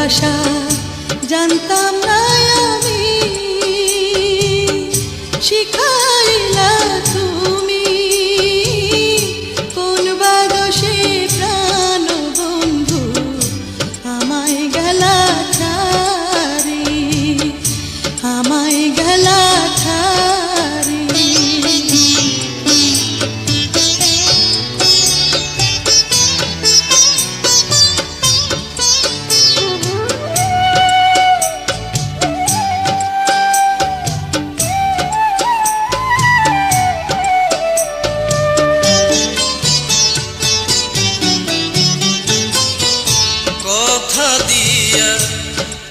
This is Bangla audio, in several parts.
ভালোবাসা জানতাম না আমি, শিখাইলা তুমি কোন বাদশে প্রাণ বন্ধু আমায় গেলা ছাড়ি, আমায় গেলা ছাড়ি। কথা দিয়া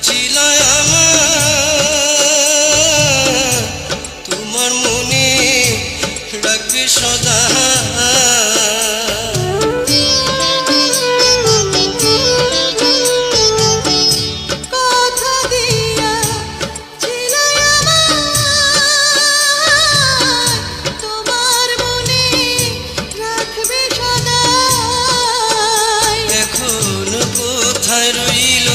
ছিলাই আমার, তোমার মনে রাখবে সদা। কথা দিয়া ছিলাই আমার, তোমার মনে রাখবে সদা। এখন কোথায় রইল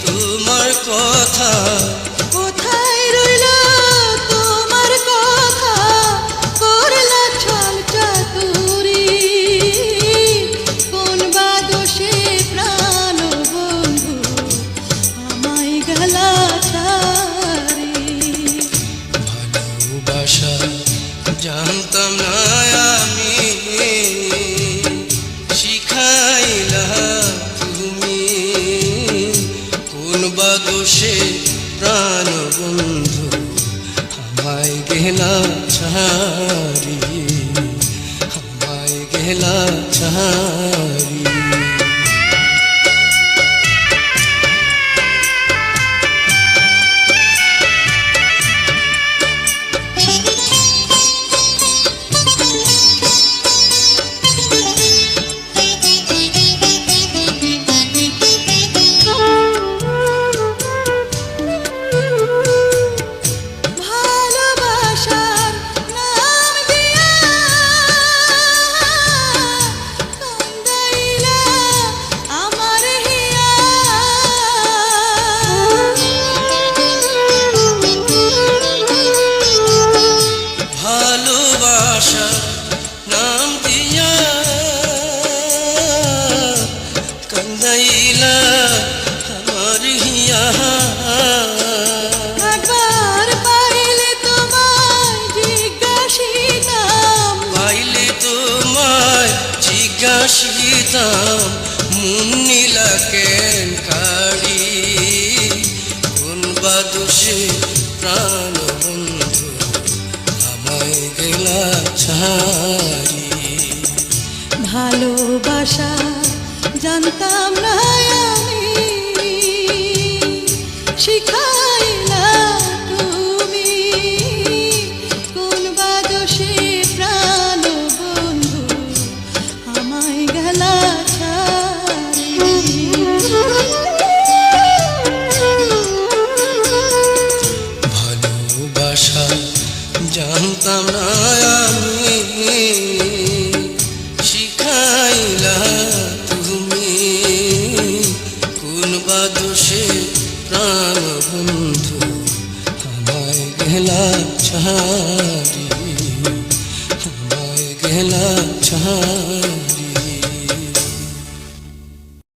তোমার কথা, কোথায় রইল তোমার কথা, করলা ছল চাতুরি কোন বাদশে প্রাণ বন্ধু আমায় গেলা ছাড়ি। ভালোবাসা জানতাম না আমি, শিখাইলা তুমি কোন বাদশে প্রাণ বন্ধু আমায় গেলা ছাড়ি, আমায় গেলা ছাড়ি। ভালোবাসার নাম দিয়া কান্দাইলা আমার হিয়া, ভালোবাসা নাম দিয়া কান্দাইলা আমার হিয়া। একবার পাইলে তোমায় জিজ্ঞাসিতাম, পাইলে তোমায় জিজ্ঞাসিতাম মন নীলা কেন কাড়ি, কোন বাদশে প্রাণ বন্ধু আমায় গেলা ছাড়ি। ভালোবাসা জানতাম না